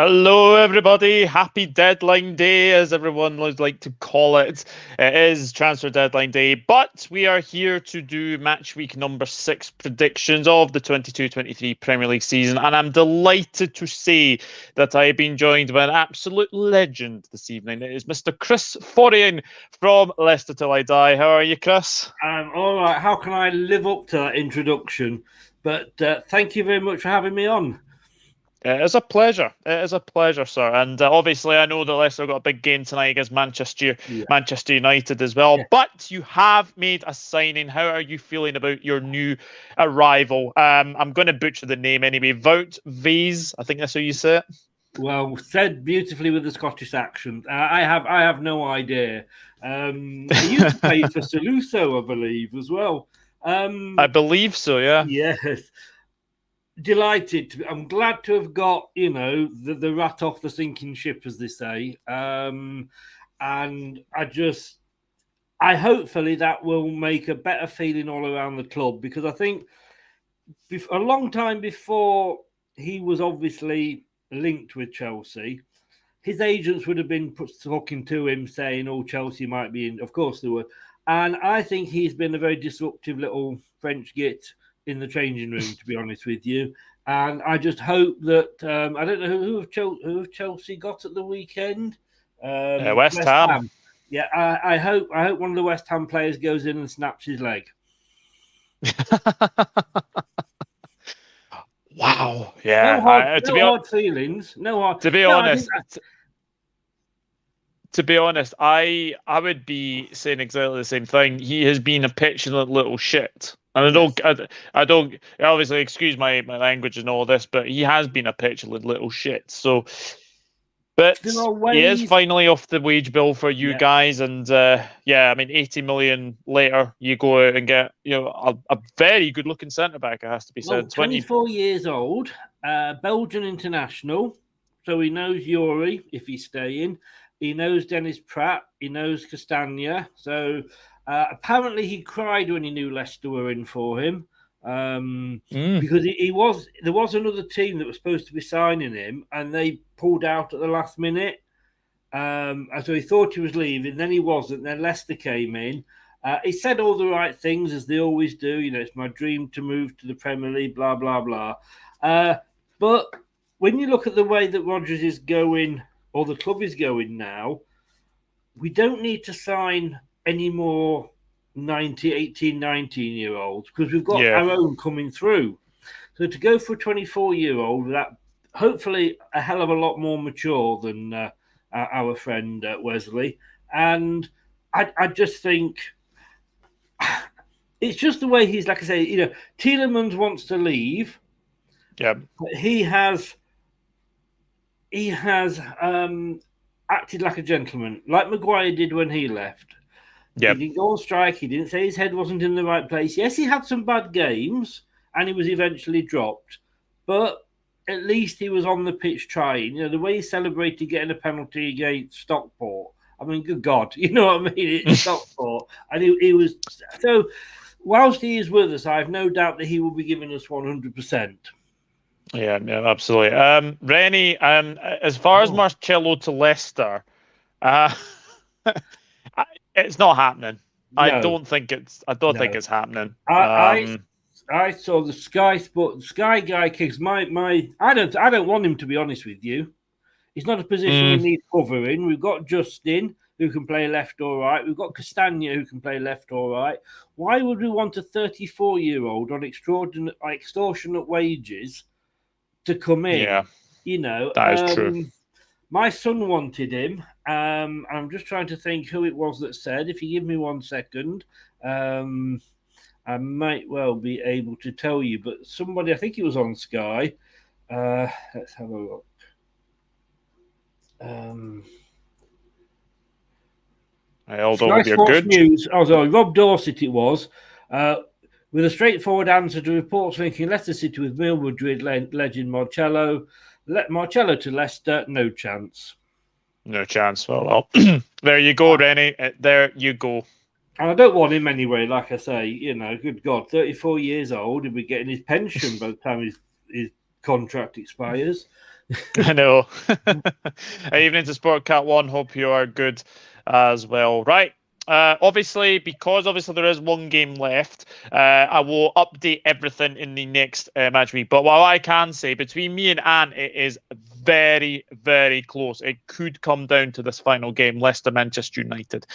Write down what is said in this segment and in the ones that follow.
Hello, everybody. Happy deadline day, as everyone would like to call it. It is transfer deadline day, but we are here to do match week number 6 predictions of the 22-23 Premier League season. And I'm delighted to say that I have been joined by an absolute legend this evening. It is Mr. Chris Forian from Leicester Till I Die. How are you, Chris? All right. How can I live up to that introduction? But thank you very much for having me on. It is a pleasure. It is a pleasure, sir. And obviously, I know that Leicester got a big game tonight against Manchester United as well. Yeah. But you have made a signing. How are you feeling about your new arrival? I'm going to butcher the name anyway. Wout Wees, I think that's how you say it. Well, said beautifully with the Scottish accent. I have no idea. He used to play for Salutho, I believe, as well. I believe so. Yeah. Yes. Delighted. I'm glad to have got, the rat off the sinking ship, as they say. And I hopefully that will make a better feeling all around the club, because I think a long time before he was obviously linked with Chelsea, his agents would have been talking to him saying, oh, Chelsea might be in. Of course they would. And I think he's been a very disruptive little French git in the changing room, to be honest with you. And I just hope that I don't know who have Chelsea got at the weekend. West Ham. Yeah, I hope one of the West Ham players goes in and snaps his leg. Wow. Yeah. No hard feelings. No hard. To be honest. To be honest, I would be saying exactly the same thing. He has been a petulant little shit. And I don't obviously excuse my language and all this, but he has been a petulant little shit. So, but he is finally off the wage bill for you guys. And I mean, 80 million later, you go out and get a very good looking centre back. It has to be said. 24 years old, Belgian international. So he knows Yuri if he's staying. He knows Dennis Pratt. He knows Castagna. So apparently he cried when he knew Leicester were in for him, because there was another team that was supposed to be signing him, and they pulled out at the last minute. So he thought he was leaving, then he wasn't. Then Leicester came in. He said all the right things, as they always do. It's my dream to move to the Premier League, blah, blah, blah. But when you look at the way that Rodgers is going, or the club is going now, we don't need to sign any more 18, 19-year-olds, because we've got our own coming through. So to go for a 24-year-old, that hopefully a hell of a lot more mature than our friend Wesley. And I just think it's just the way he's, like I say, Tielemans wants to leave. Yeah. But he has acted like a gentleman, like Maguire did when he left. Yep. He didn't go on strike. He didn't say his head wasn't in the right place. Yes, he had some bad games, and he was eventually dropped. But at least he was on the pitch trying. The way he celebrated getting a penalty against Stockport. I mean, good God, you know what I mean? It's Stockport. And he was... So, whilst he is with us, I have no doubt that he will be giving us 100%. Yeah, absolutely. Rennie, as far as Marcelo to Leicester, it's not happening. No. I don't think it's happening. I saw the Sky guy kicks my. I don't want him, to be honest with you. He's not a position we need covering. We've got Justin, who can play left or right. We've got Castagna, who can play left or right. Why would we want a 34-year-old on extortionate wages to come in? Yeah, that is true. My son wanted him. I'm just trying to think who it was that said. If you give me 1 second, I might well be able to tell you. But somebody, I think it was on Sky. Let's have a look. Sky Sports News. Oh, sorry, Rob Dorset it was. With a straightforward answer to reports linking Leicester City with Real Madrid legend Marcelo. Marcelo to Leicester, no chance. No chance. Well, there you go, Rennie. There you go. And I don't want him anyway, like I say. Good God, 34 years old, he'll be getting his pension by the time his contract expires. I know. Evening to Sport Cat 1. Hope you are good as well. Right. Obviously, because there is one game left, I will update everything in the next match week. But what I can say, between me and Ant, it is very, very close. It could come down to this final game, Leicester Manchester United.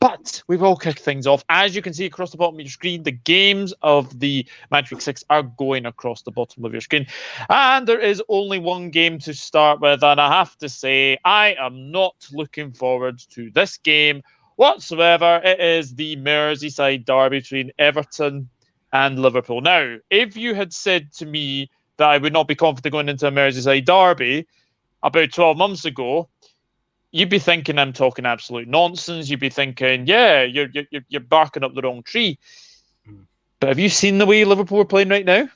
But we will kick things off. As you can see across the bottom of your screen, the games of the Match Week 6 are going across the bottom of your screen. And there is only one game to start with. And I have to say, I am not looking forward to this game whatsoever. It is the Merseyside derby between Everton and Liverpool. Now, if you had said to me that I would not be confident going into a Merseyside derby about 12 months ago, you'd be thinking I'm talking absolute nonsense. You'd be thinking, yeah, you're barking up the wrong tree. But have you seen the way Liverpool are playing right now?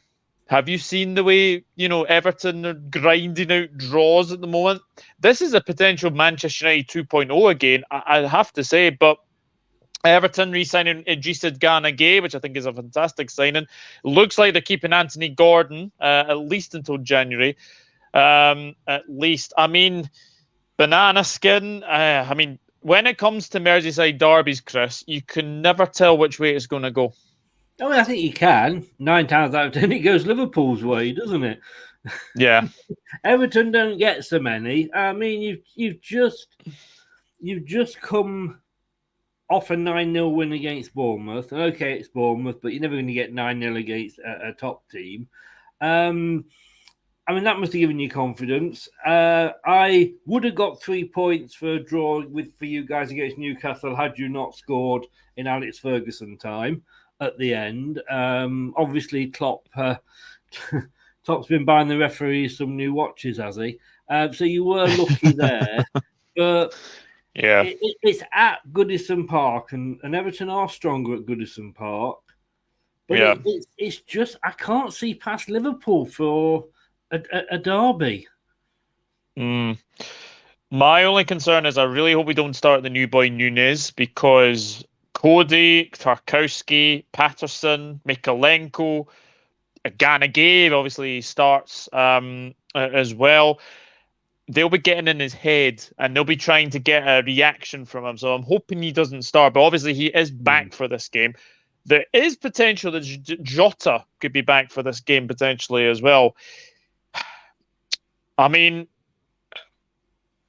Have you seen the way, Everton are grinding out draws at the moment? This is a potential Manchester United 2.0 again, I have to say. But Everton re-signing Idrissa Gana Gueye, which I think is a fantastic signing. Looks like they're keeping Anthony Gordon at least until January. At least. I mean, banana skin. When it comes to Merseyside derbies, Chris, you can never tell which way it's going to go. I think you can. 9 times out of 10, it goes Liverpool's way, doesn't it? Yeah. Everton don't get so many. I mean, you've just come off a 9-0 win against Bournemouth. And okay, it's Bournemouth, but you're never going to get 9-0 against a top team. I mean, that must have given you confidence. I would have got 3 points for a draw for you guys against Newcastle had you not scored in Alex Ferguson time at the end. Obviously, Klopp's been buying the referees some new watches, has he? So you were lucky there. But yeah, it's at Goodison Park, and Everton are stronger at Goodison Park. But yeah. it's just, I can't see past Liverpool for a derby. My only concern is I really hope we don't start the new boy Nunes, because Cody, Tarkowski, Patterson, Mikalenko, Gana Gueye obviously starts as well. They'll be getting in his head and they'll be trying to get a reaction from him. So I'm hoping he doesn't start, but obviously he is back for this game. There is potential that Jota could be back for this game potentially as well. I mean,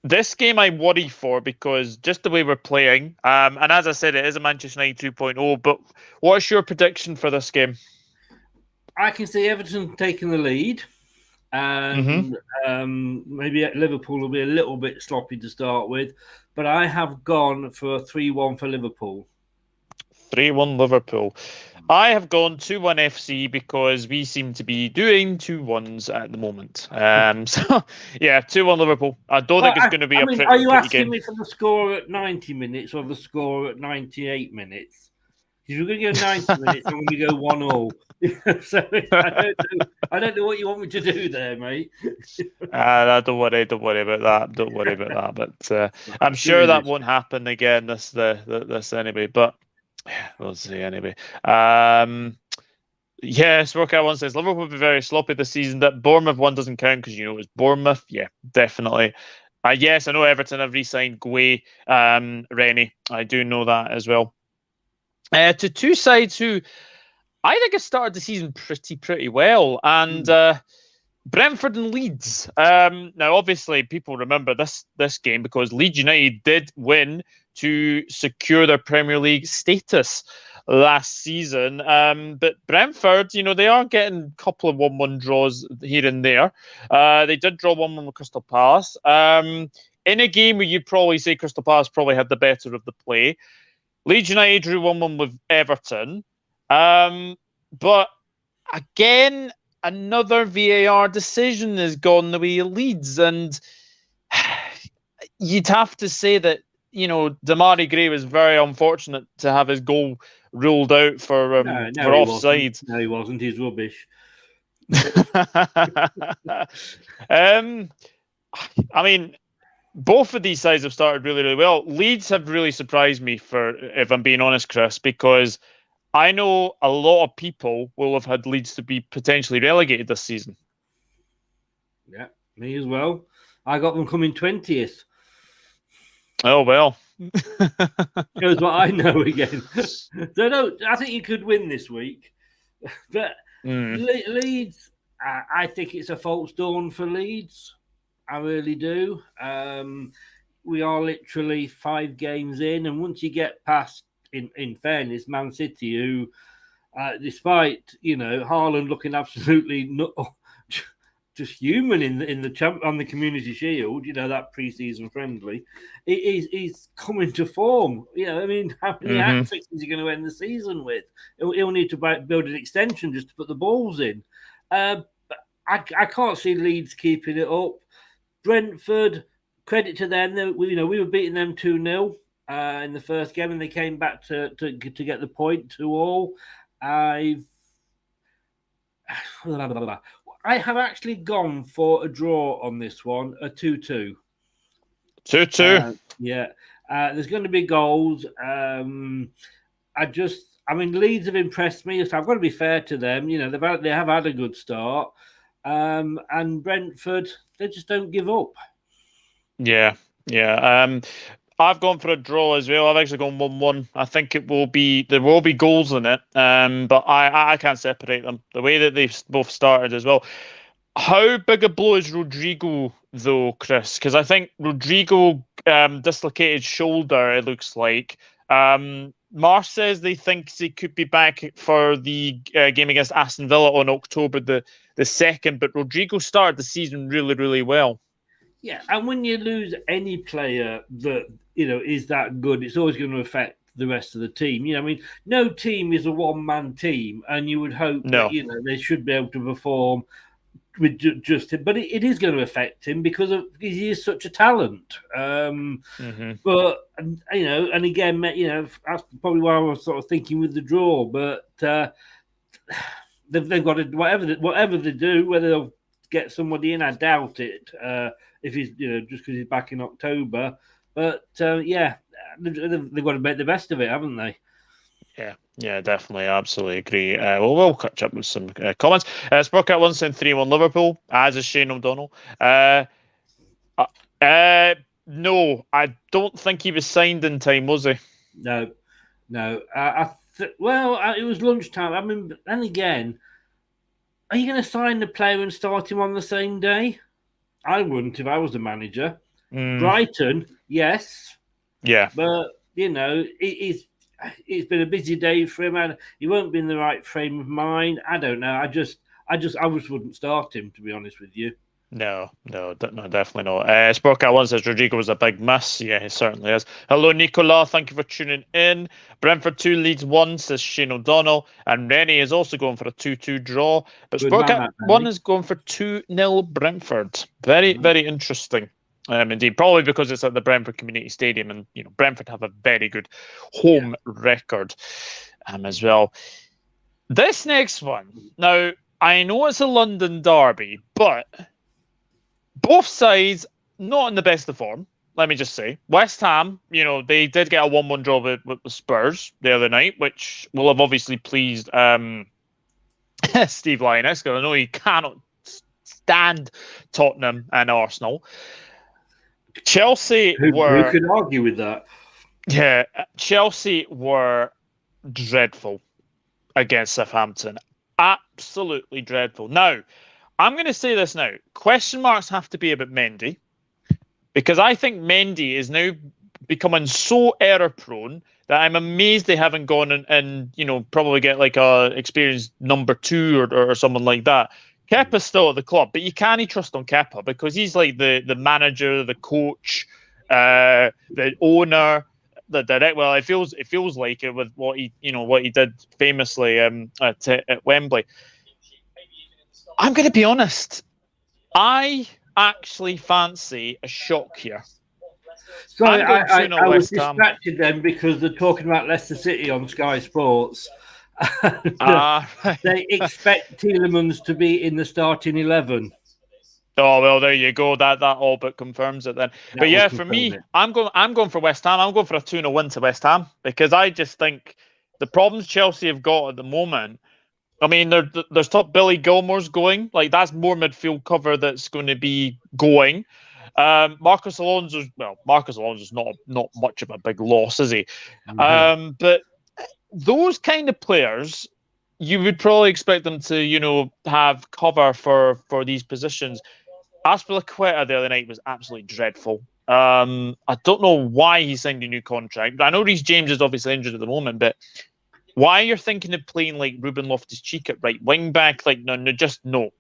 this game I worry for because just the way we're playing, and as I said, it is a Manchester United 2.0, but what's your prediction for this game? I can see Everton taking the lead, and maybe Liverpool will be a little bit sloppy to start with, but I have gone for a 3-1 for Liverpool. 3-1 Liverpool. I have gone 2-1 FC because we seem to be doing 2-1s at the moment. So, yeah, 2-1 Liverpool. I don't think it's going to be pretty Are you asking game. me for the score at 90 minutes or the score at 98 minutes? If you're going to go 90 minutes, I'm going to go 1-1. So I don't know what you want me to do there, mate. Don't worry about that. Don't worry about that. But I'm sure that won't happen again this anyway. But we'll see anyway. Yes, Workout One says Liverpool will be very sloppy this season. That Bournemouth one doesn't count because it's Bournemouth. Yeah, definitely. Yes, I know Everton have re-signed Gueye, Rennie. I do know that as well. To two sides who I think have started the season pretty well, and Brentford and Leeds. Now, obviously, people remember this game because Leeds United did win to secure their Premier League status last season. But Brentford, they are getting a couple of 1-1 draws here and there. They did draw 1-1 with Crystal Palace. In a game where you'd probably say Crystal Palace probably had the better of the play. Leeds United drew 1-1 with Everton. But again, another VAR decision has gone the way of Leeds. And you'd have to say that, Damari Gray was very unfortunate to have his goal ruled out for offside. No, he wasn't. He's rubbish. I mean, both of these sides have started really well. Leeds have really surprised me, if I'm being honest, Chris, because I know a lot of people will have had Leeds to be potentially relegated this season. Yeah, Me as well. I got them coming 20th. Oh, well. Shows what I know again. So no, I think you could win this week. But Leeds, I think it's a false dawn for Leeds. I really do. We are literally 5 games in, and once you get past, in fairness, Man City, who, despite Haaland looking absolutely just human in the on the Community Shield, that pre-season friendly, he's coming to form. I mean, how many hat tricks is he going to end the season with? He'll need to build an extension just to put the balls in. But I can't see Leeds keeping it up. Brentford, credit to them. We were beating them 2-0 in the first game, and they came back to get the point 2-2. I have actually gone for a draw on this one, a 2-2. 2-2. Yeah. There's going to be goals. Leeds have impressed me, so I've got to be fair to them. They have had a good start. And Brentford, they just don't give up. Yeah. I've gone for a draw as well. I've actually gone 1-1. I think there will be goals in it, but I can't separate them. The way that they've both started as well. How big a blow is Rodrigo, though, Chris? Because I think Rodrigo dislocated shoulder, it looks like. Marsh says they think he could be back for the game against Aston Villa on October the 2nd, but Rodrigo started the season really, really well. Yeah, and when you lose any player that is that good, it's always going to affect the rest of the team. No team is a one-man team, and you would hope that they should be able to perform with just him, but it is going to affect him because he is such a talent. But and again, that's probably why I was sort of thinking with the draw. But they've got to whatever they do, whether they'll get somebody in, I doubt it. If he's just because he's back in October, but they've got to make the best of it, haven't they? Yeah, definitely, absolutely agree. We'll catch up with some comments. Sprocket one saying 3-1 Liverpool, as is Shane O'Donnell. No, I don't think he was signed in time, was he? No. It was lunchtime. I mean, and again, are you going to sign the player and start him on the same day? I wouldn't if I was the manager. Brighton, yes. Yeah. But, it's been a busy day for him, and he won't be in the right frame of mind. I don't know. I just wouldn't start him, to be honest with you. No, definitely not. Sportcat 1 says Rodrigo was a big miss. Yeah, he certainly is. Hello, Nicola. Thank you for tuning in. Brentford 2, Leeds 1, says Shane O'Donnell. And Rennie is also going for a 2-2 draw. But Sportcat 1 is going for 2-0 Brentford. Very, very interesting. Indeed, probably because it's at the Brentford Community Stadium, and Brentford have a very good home record as well. This next one, now I know it's a London derby, but both sides not in the best of form. Let me just say, West Ham, they did get a 1-1 draw with the Spurs the other night, which will have obviously pleased Steve Lioness, because I know he cannot stand Tottenham and Arsenal. Chelsea were... Who could argue with that? Yeah, Chelsea were dreadful against Southampton. Absolutely dreadful. Now, I'm going to say this now. Question marks have to be about Mendy, because I think Mendy is now becoming so error-prone that I'm amazed they haven't gone and probably get like a experienced number 2 or someone like that. Kepa's still at the club, but you can't trust on Kepa because he's like the manager, the coach, the owner, the direct. Well, it feels like it with what he did famously at Wembley. I'm going to be honest. I actually fancy a shock here. Sorry, I was distracted then because they're talking about Leicester City on Sky Sports. They expect Tielemans to be in the starting 11. Oh well, there you go. That all but confirms it then. But yeah, for me, I'm going for West Ham. I'm going for a 2-0 win to West Ham because I just think the problems Chelsea have got at the moment I mean, there's top Billy Gilmore's going. Like, that's more midfield cover that's going to be going. Marcus Alonso's not much of a big loss, is he? But those kind of players, you would probably expect them to, have cover for these positions. Azpilicueta the other night was absolutely dreadful. I don't know why he signed a new contract. I know Reece James is obviously injured at the moment, but why you're thinking of playing like Ruben Loftus-Cheek at right wing back? Like, no, just no.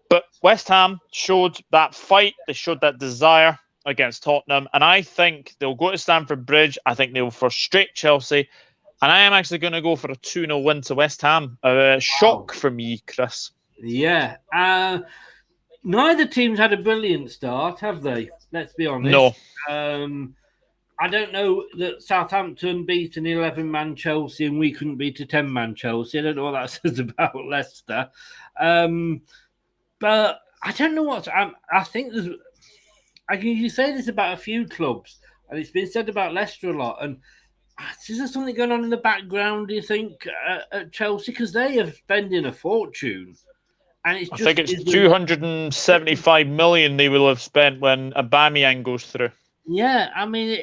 But West Ham showed that fight. They showed that desire against Tottenham. And I think they'll go to Stamford Bridge. I think they'll frustrate Chelsea. And I am actually going to go for a 2-0 win to West Ham. A shock for me, Chris. Yeah. Neither team's had a brilliant start, have they? Let's be honest. No. I don't know that Southampton beat an 11-man Chelsea and we couldn't beat a 10-man Chelsea. I don't know what that says about Leicester. But I don't know what... I think there's... You say this about a few clubs, and it's been said about Leicester a lot, and is there something going on in the background, do you think, at Chelsea? Because they are spending a fortune. And I think it's 275 million they will have spent when Aubameyang goes through. Yeah, I mean,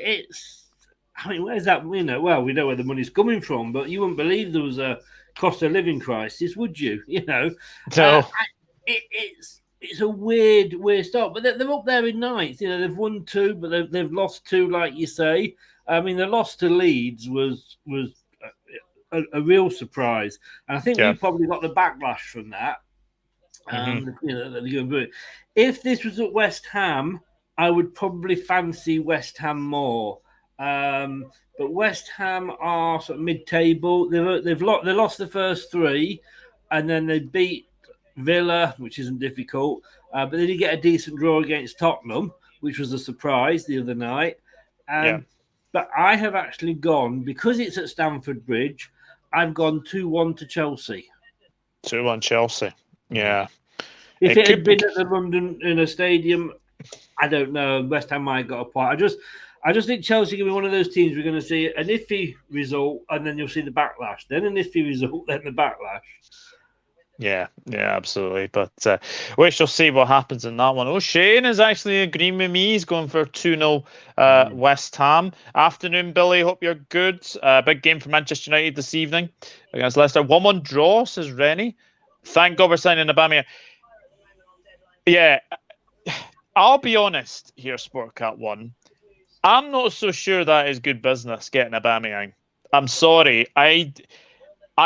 where's that? Well, we know where the money's coming from, but you wouldn't believe there was a cost of living crisis, would you? No. It's a weird start, but they're up there in ninth. They've won 2, but they've lost 2, like you say. I mean, the loss to Leeds was a real surprise, and I think we probably got the backlash from that. If this was at West Ham, I would probably fancy West Ham more. But West Ham are sort of mid-table. They lost the first 3, and then they beat Villa, which isn't difficult. But they did get a decent draw against Tottenham, which was a surprise the other night. But I have actually gone, because it's at Stamford Bridge, I've gone 2-1 to Chelsea. 2-1 Chelsea. Yeah. If it had been at the London in a stadium, I don't know. West Ham might have got a point. I just think Chelsea can be one of those teams we're going to see an iffy result, and then you'll see the backlash. Then an iffy result, then the backlash. Yeah, absolutely. But we shall see what happens in that one. Oh, Shane is actually agreeing with me. He's going for 2-0 West Ham. Afternoon, Billy. Hope you're good. Big game for Manchester United this evening against Leicester. 1-1 draw, says Rennie. Thank God we're signing Aubameyang. Yeah, I'll be honest here, Sportcat 1. I'm not so sure that is good business getting Aubameyang. I'm sorry. I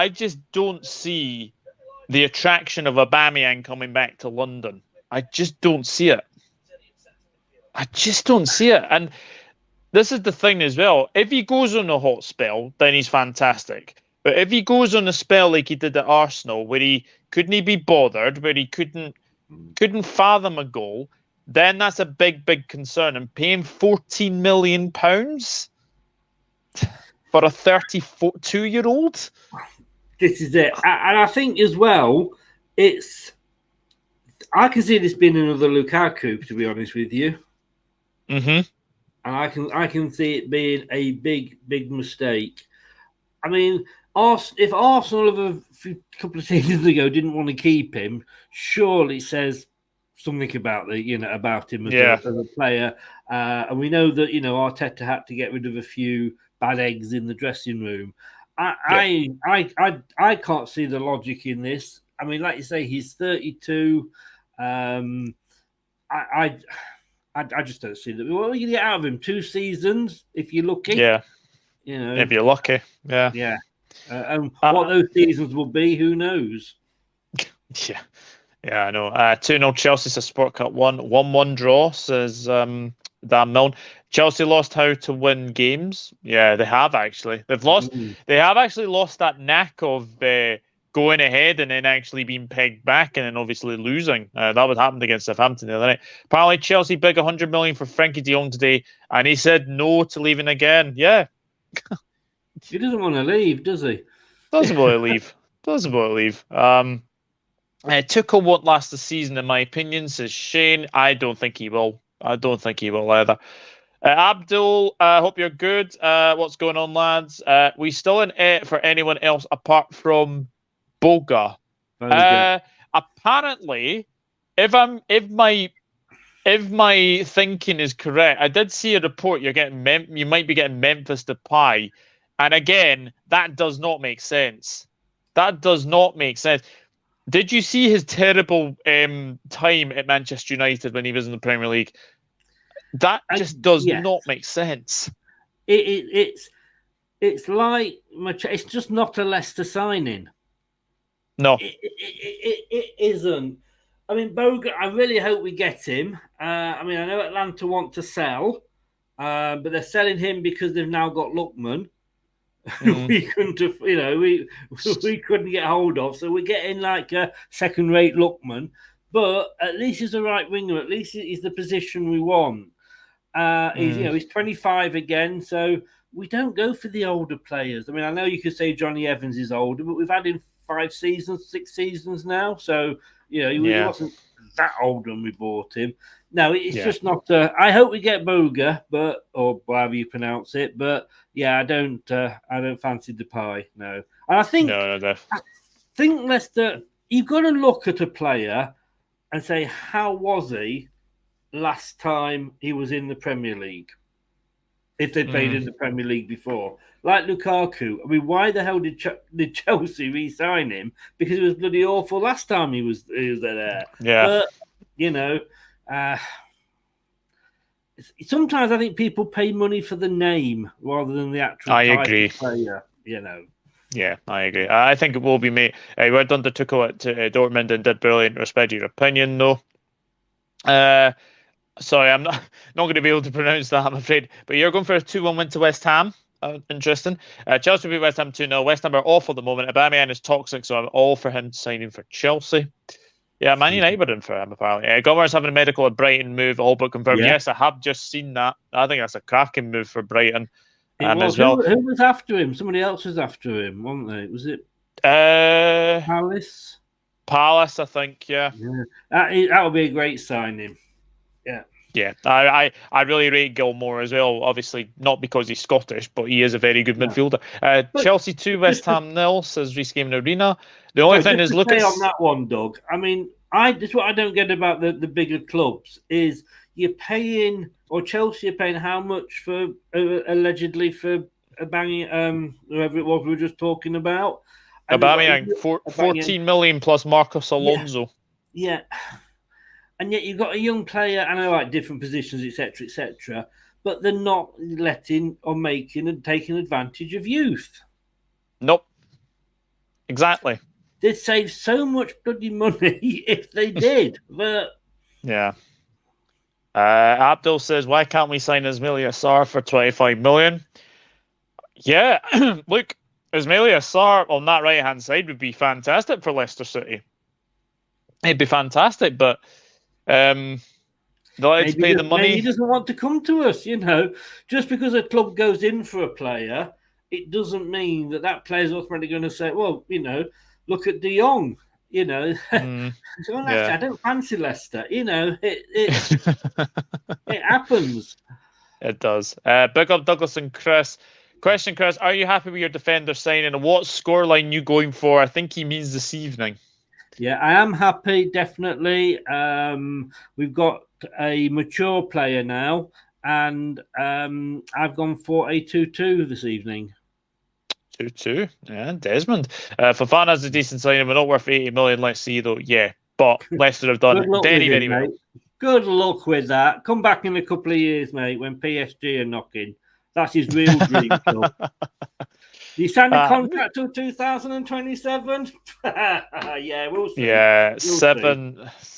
just don't see the attraction of Aubameyang coming back to London. I just don't see it. And this is the thing as well. If he goes on a hot spell, then he's fantastic. But if he goes on a spell like he did at Arsenal, where he couldn't be bothered, where he couldn't fathom a goal, then that's a big concern. And paying £14 million for a 32-year-old? This is it. And I think as well, I can see this being another Lukaku, to be honest with you. Mm-hmm. And I can see it being a big mistake. I mean, if Arsenal of a couple of seasons ago didn't want to keep him, surely says something about about him as a player. And we know that Arteta had to get rid of a few bad eggs in the dressing room. I can't see the logic in this. I mean, like you say, he's 32. I just don't see that. What are you going to get out of him? 2 seasons, if you're lucky. Yeah. If you're lucky. Yeah. Yeah. And what those seasons will be, who knows? Yeah. Yeah, I know. 2-0 Chelsea, says Sport Cup 1. 1-1 draw, says Dan Milne. Chelsea lost how to win games. Yeah, they have actually. They've lost. They have actually lost that knack of going ahead and then actually being pegged back and then obviously losing. That would happen against Southampton the other night. Apparently, Chelsea big 100 million for Frankie de Jong today, and he said no to leaving again. Yeah. He doesn't want to leave, does he? Doesn't want to leave. Tuchel won't last the season, in my opinion, says Shane. I don't think he will. Either. Abdul, hope you're good. What's going on, lads? We still in it for anyone else apart from Boga. Boga. Apparently, if my thinking is correct, I did see a report you might be getting Memphis Depay, and again, that does not make sense. That does not make sense. Did you see his terrible time at Manchester United when he was in the Premier League? That just does not make sense. It's like it's just not a Leicester signing. No, it isn't. I mean, Boga, I really hope we get him. I mean, I know Atlanta want to sell, but they're selling him because they've now got Lookman. We couldn't have, we couldn't get hold of. So we're getting like a second-rate Lookman, but at least he's the right winger. At least he's the position we want. He's 25 again, so we don't go for the older players. I mean, I know you could say Johnny Evans is older, but we've had him 6 seasons now. So, he wasn't that old when we bought him. No, it's just not. I hope we get Boga, or however you pronounce it. But yeah, I don't fancy Depay. No, and I think Leicester. You've got to look at a player and say, how was he last time he was in the Premier League? If they played in the Premier League before, like Lukaku. I mean, why the hell did Chelsea re-sign him? Because it was bloody awful last time he was there. Yeah. But, sometimes I think people pay money for the name rather than the actual player, Yeah, I agree. I think it will be made. We're done to Tuchel at Dortmund and did brilliant. Respect your opinion, though. Sorry, I'm not going to be able to pronounce that, I'm afraid. But you're going for a 2-1 win to West Ham. Interesting. Chelsea beat West Ham 2-0. West Ham are awful at the moment. Aubameyang is toxic, so I'm all for him signing for Chelsea. Yeah, Man United were in for him, apparently. Gomer's having a medical at Brighton move, all but confirmed. Yeah. Yes, I have just seen that. I think that's a cracking move for Brighton. As well. Who was after him? Somebody else was after him, wasn't they? Was it Palace? Palace, I think, yeah. That would be a great signing. Yeah, I really rate Gilmore as well. Obviously, not because he's Scottish, but he is a very good midfielder. Chelsea 2, West Ham 0, says Reece Game Arena. The only thing is, look at on that one, Doug. I mean, this what I don't get about the bigger clubs is you're paying, or Chelsea are paying how much for allegedly for Aubameyang, whoever it was we were just talking about. Aubameyang, 14 million plus Marcos Alonso. Yeah. And yet you've got a young player, and I like different positions, etc., but they're not letting or making and taking advantage of youth. Nope. Exactly. They'd save so much bloody money if they did. But yeah. Abdul says, why can't we sign Ismaila Sarr for 25 million? Yeah, look, Ismaila Sarr on that right-hand side would be fantastic for Leicester City. It'd be fantastic, but they'll have to pay the money. He doesn't want to come to us, Just because a club goes in for a player, it doesn't mean that player's automatically going to say, well, look at De Jong, So I don't fancy Leicester, it happens. It does. Big up Douglas and Chris. Question, Chris, are you happy with your defender signing, and what scoreline you going for? I think he means this evening. Yeah, I am happy, definitely. We've got a mature player now, and I've gone for a 2-2 this evening. 2-2, yeah, Desmond. Fofana's a decent signing. We're not worth 80 million, let's see, though. Yeah, but Leicester have done very, very well. Good luck with that. Come back in a couple of years, mate, when PSG are knocking. That's his real dream club. You signed a contract till 2027? Yeah, we'll see. Yeah,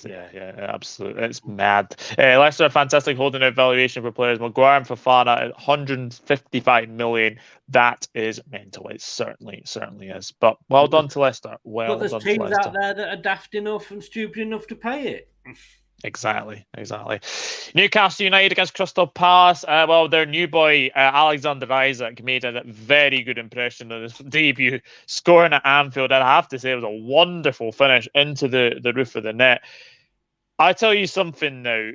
Yeah, absolutely. It's mad. Leicester are fantastic holding out valuation for players. Maguire and Fofana at 155 million. That is mental. It certainly is. But well done to Leicester. But there's teams out there that are daft enough and stupid enough to pay it. Exactly. Newcastle United against Crystal Palace. Well, their new boy, Alexander Isak, made a very good impression on his debut, scoring at Anfield. And I have to say, it was a wonderful finish into the roof of the net. I tell you something now.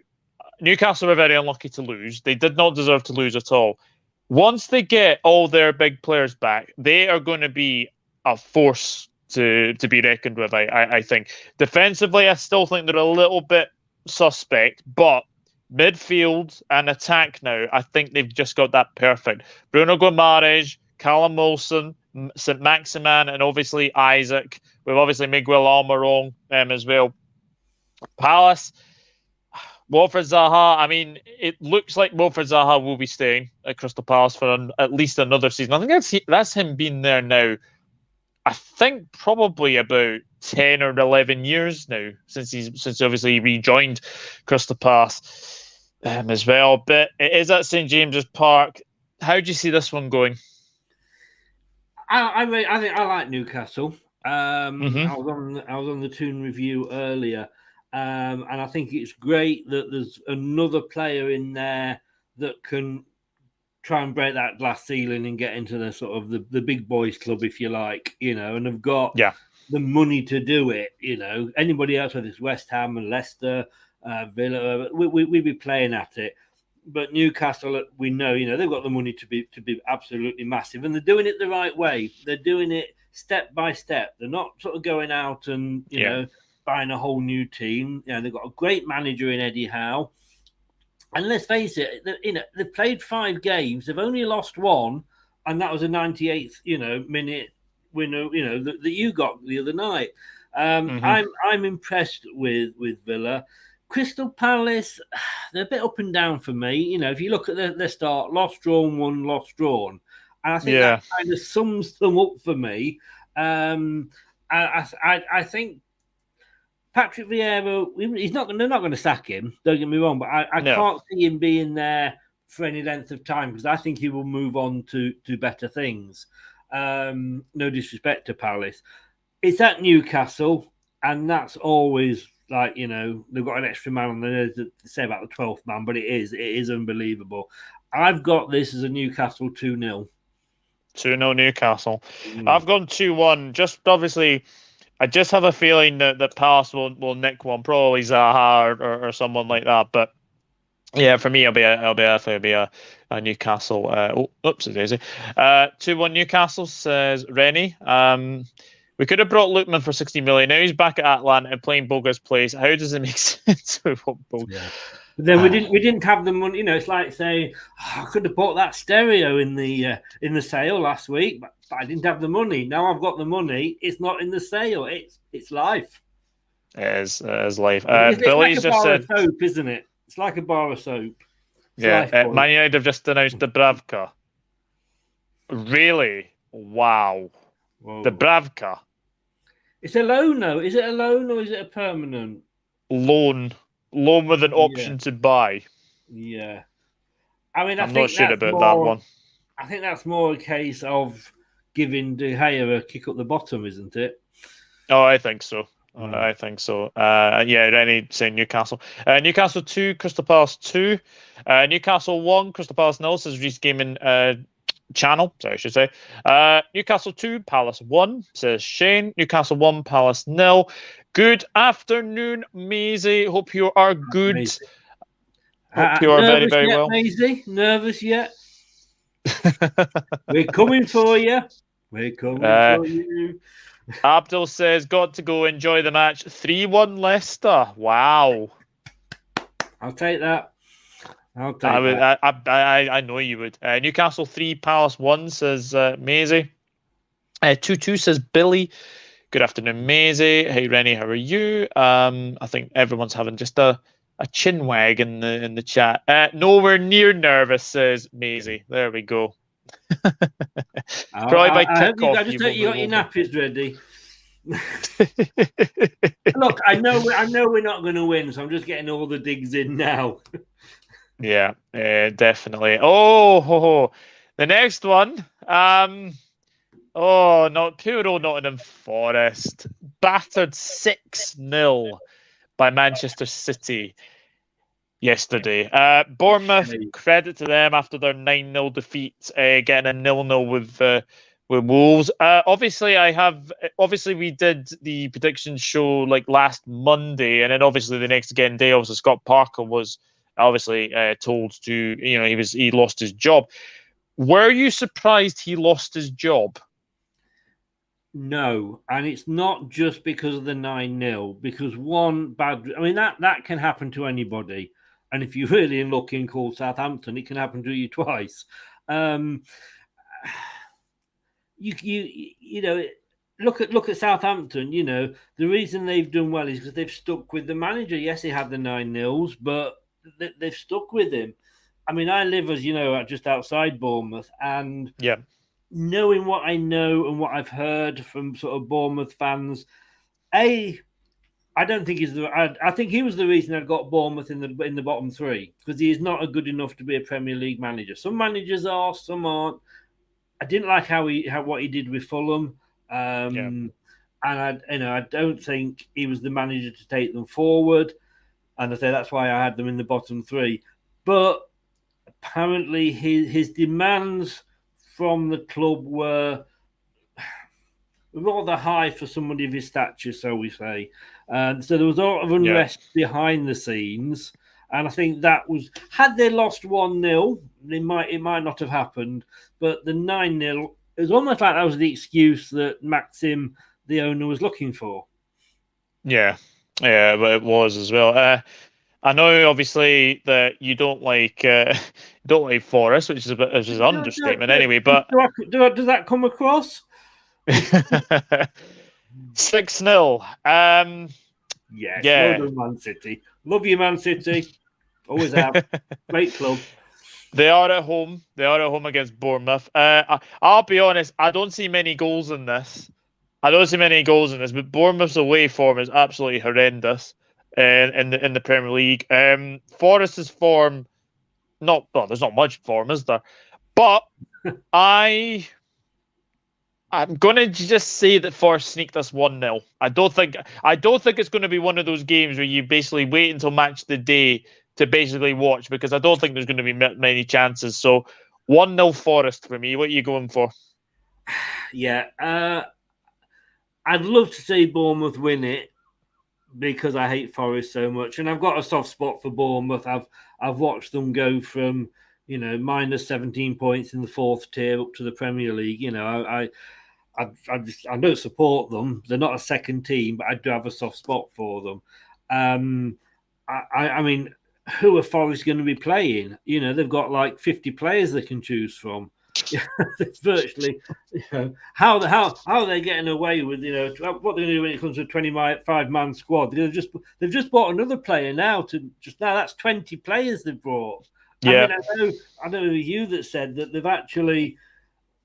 Newcastle were very unlucky to lose. They did not deserve to lose at all. Once they get all their big players back, they are going to be a force to be reckoned with. I think defensively, I still think they're a little bit suspect, but midfield and attack now, I think they've just got that perfect. Bruno Guimaraes, Callum Wilson, St. Maximan, and obviously Isaac. We've obviously Miguel Almiron as well. Palace, Wilfred Zaha. I mean, it looks like Wilfred Zaha will be staying at Crystal Palace for at least another season. I think that's him being there now. I think probably about 10 or 11 years now since obviously he rejoined Crystal Palace as well. But it is at St James's Park. How do you see this one going? I think I like Newcastle. I was on the Toon review earlier, and I think it's great that there's another player in there that can try and break that glass ceiling and get into the sort of the big boys club, if you like, and have got the money to do it. Anybody else, whether it's West Ham and Leicester, Villa, we'd be playing at it. But Newcastle, we know, they've got the money to be absolutely massive, and they're doing it the right way. They're doing it step by step. They're not sort of going out and buying a whole new team. They've got a great manager in Eddie Howe. And let's face it, they've played 5 games. They've only lost 1, and that was a 98th, minute winner, that you got the other night. I'm impressed with Villa. Crystal Palace, they're a bit up and down for me. If you look at their start, lost, drawn, won, lost, drawn, and I think that kind of sums them up for me. I think Patrick Vieira, they're not going to sack him, don't get me wrong, but I can't see him being there for any length of time because I think he will move on to better things. No disrespect to Palace. It's at Newcastle, and that's always like, they've got an extra man on there to say about the 12th man, but it is unbelievable. I've got this as a Newcastle 2-0. 2-0 Newcastle. I've gone 2-1. Just obviously, I just have a feeling that Palace will nick one, probably Zaha or someone like that. But yeah, for me, it'll be a Newcastle. Oops, daisy. 2-1 Newcastle, says Rennie. We could have brought Lookman for 60 million. Now he's back at Atlanta and playing Boga's place. How does it make sense? Yeah. But then we didn't have the money. It's like saying, I could have bought that stereo in the sale last week, but I didn't have the money. Now I've got the money. It's not in the sale. It's life. It is life. It's Billy's like a just bar said, of soap, isn't it? It's like a bar of soap. Man United have just announced Dubravka. Really? Wow. Whoa. Dubravka. It's a loan, though. Is it a loan or is it a permanent? Loan with an option to buy. Yeah. I mean, I'm not sure about that one. I think that's more a case of giving De Gea a kick up the bottom, isn't it? Oh, I think so. I think so. Rennie saying Newcastle. Newcastle 2, Crystal Palace 2. Newcastle 1, Crystal Palace 0, says Reece Gaming channel. Sorry, I should say. Newcastle 2, Palace 1, says Shane. Newcastle 1, Palace 0. Good afternoon, Maisie. Hope you are good. Amazing. Hope you are very, very yet, well. Maisie? Nervous yet? We're coming for you. We're coming for you. Abdul says, got to go enjoy the match. 3-1 Leicester. Wow. I'll take that. I know you would. Newcastle 3, Palace 1, says Maisie. 2-2 says Billy. Good afternoon, Maisie. Hey, Rennie, how are you? I think everyone's having just a chin wag in the chat. Nowhere near nervous, says Maisie. There we go. Probably by kickoff. I just hope you got your nappies ready. Look, I know we're not going to win, so I'm just getting all the digs in now. Yeah, definitely. Oh, the next one. Poor old Nottingham Forest. Battered 6-0 by Manchester City yesterday. Bournemouth, credit to them after their 9-0 defeat, getting a 0-0 with Wolves. Obviously, we did the prediction show like last Monday, and then obviously the next again day, obviously Scott Parker was obviously told to, he lost his job. Were you surprised he lost his job? No, and it's not just because of the 9-0, because one bad, I mean, that can happen to anybody. And if you're really lucky and call Southampton, it can happen to you twice. Um, you know, look at Southampton. You know, the reason they've done well is because they've stuck with the manager. Yes, they had the 9-0s, but they've stuck with him. I mean, I live, as you know, just outside Bournemouth, and Yeah. knowing what I know and what I've heard from sort of Bournemouth fans, I don't think he's the. I think he was the reason I got Bournemouth in the bottom three, because he is not a good enough to be a Premier League manager. Some managers are, some aren't. I didn't like what he did with Fulham, Yeah. and I don't think he was the manager to take them forward. And I say that's why I had them in the bottom three. But apparently, his demands from the club were rather high for somebody of his stature, so we say. So there was a lot of unrest behind the scenes, and I think that was, had they lost 1-0, it might not have happened. But the 9-0, it was almost like that was the excuse that Maxim, the owner, was looking for. Yeah, but it was as well. I know, obviously, that you don't like Forest, which is an understatement, anyway. But does that come across? 6-0. Yes, Yeah. well done, Man City. Love you, Man City. Always have. Great club. They are at home. They are at home against Bournemouth. I'll be honest, I don't see many goals in this. But Bournemouth's away form is absolutely horrendous in the Premier League. Forest's form, there's not much form, is there? But I'm gonna just say that Forest sneaked us 1-0. I don't think it's going to be one of those games where you basically wait until match of the day to basically watch, because I don't think there's going to be many chances. So 1-0 Forest for me. What are you going for? Yeah, I'd love to see Bournemouth win it, because I hate Forest so much, and I've got a soft spot for Bournemouth. I've watched them go from minus 17 points in the fourth tier up to the Premier League. I don't support them. They're not a second team, but I do have a soft spot for them. I mean, who are Forest going to be playing? They've got like 50 players they can choose from. It's virtually, how are they getting away with what they're going to do when it comes to a 25-man squad? They've just bought another player now. That's 20 players they've brought. Yeah. I know you that said that they've actually,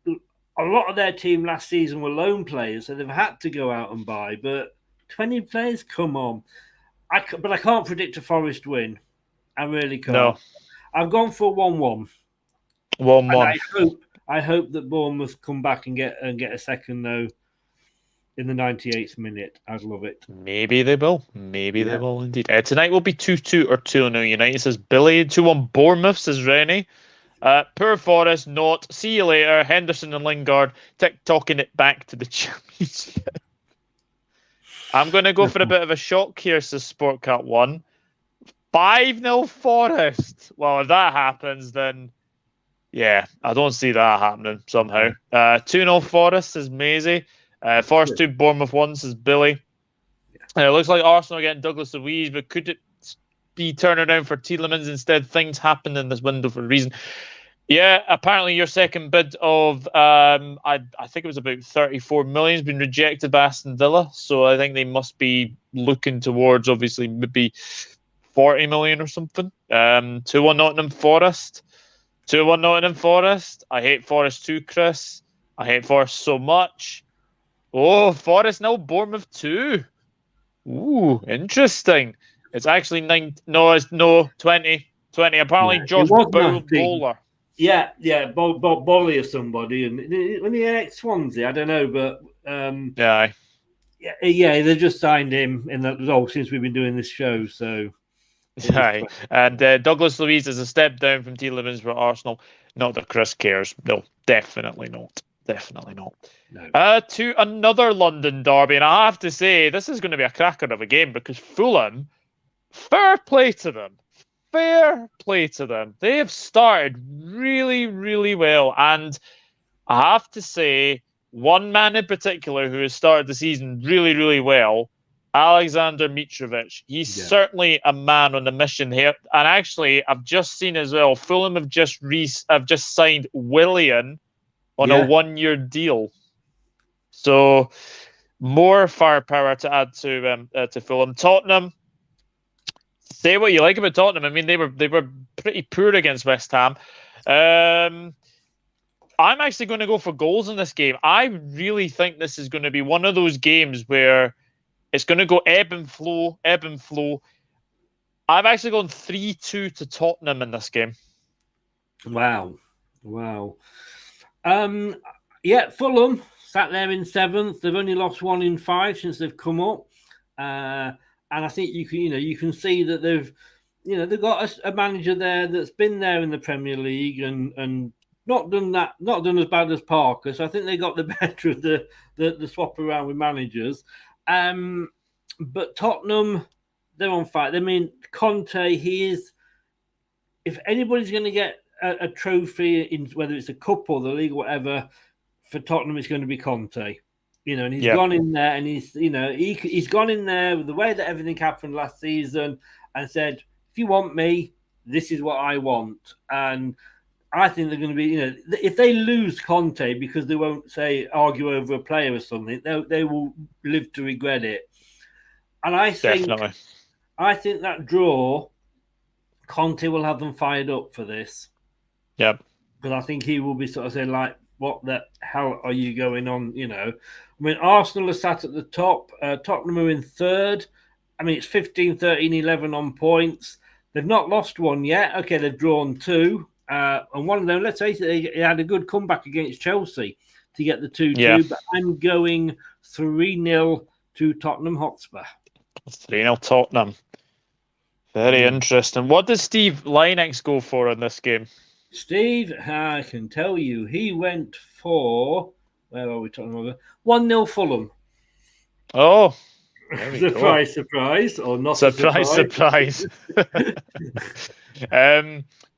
a lot of their team last season were loan players, so they've had to go out and buy. But 20 players, come on. But I can't predict a Forest win. I really can't. No. I've gone for 1-1. 1-1. I hope that Bournemouth come back and get a second, though, in the 98th minute. I'd love it. Maybe they will. Maybe they will indeed. Tonight will be 2-2 or 2-0 United, says Billy. 2-1 Bournemouth, says Rennie. Poor Forest, not. See you later. Henderson and Lingard talking it back to the Championship. I'm going to go for a bit of a shock here, says Sportcat 1. 5-0 Forest. Well, if that happens, then yeah, I don't see that happening somehow. 2-0 Forest, says Maisie. Forest 2, Bournemouth 1, says Billy. It looks like Arsenal are getting Douglas Luiz, but could it be turning around for Tielemans instead? Things happen in this window for a reason. Yeah, apparently your second bid of I think it was about 34 million has been rejected by Aston Villa, so I think they must be looking towards obviously maybe 40 million or something. 2-1 Nottingham Forest. 2-1 Nottingham Forest. I hate Forest too, Chris. I hate Forest so much. Oh, Forest now Bournemouth 2. Ooh, interesting. It's actually 20. Apparently, Josh Bowler. Yeah, Bolly or somebody, and when he ex-Swansea, I don't know, but yeah, they just signed him in the since we've been doing this show, so. Aye. And Douglas Luiz is a step down from Tielemans for Arsenal. Not that Chris cares. No, definitely not. Definitely not. No. To another London derby, and I have to say, this is going to be a cracker of a game, because Fulham, fair play to them. Fair play to them. They have started really, really well, and I have to say, one man in particular who has started the season really, really well, Alexander Mitrovic. He's certainly a man on a mission here. And actually, I've just seen as well, Fulham have just signed Willian on a 1-year deal. So more firepower to add to Fulham. Tottenham. Say what you like about Tottenham. I mean, they were pretty poor against West Ham. I'm actually going to go for goals in this game. I really think this is going to be one of those games where it's going to go ebb and flow, ebb and flow. I've actually gone 3-2 to Tottenham in this game. Wow. Yeah, Fulham sat there in 7th. They've only lost 1 in 5 since they've come up. And I think you can see that they've got a manager there that's been there in the Premier League and not done as bad as Parker. So I think they got the better of the swap around with managers. But Tottenham, they're on fire. I mean, Conte, if anybody's going to get a trophy in whether it's a cup or the league or whatever, for Tottenham, it's going to be Conte. And he's gone in there and he's gone in there with the way that everything happened last season and said, if you want me, this is what I want. And I think they're going to be, if they lose Conte because they won't argue over a player or something, they will live to regret it. And I think that draw, Conte will have them fired up for this. Yep. Because I think he will be sort of saying, like, what the hell are you going on? I mean, Arsenal are sat at the top. Tottenham are in 3rd. I mean, it's 15, 13, 11 on points. They've not lost one yet. Okay, they've drawn 2. And one of them, let's say, he had a good comeback against Chelsea to get the 2-2. Yeah. But I'm going 3-0 to Tottenham Hotspur. 3-0 Tottenham. Very interesting. What does Steve Linex go for in this game? Steve, I can tell you, he went for, where are we talking about? 1-0 Fulham. Oh. Surprise, or not surprise.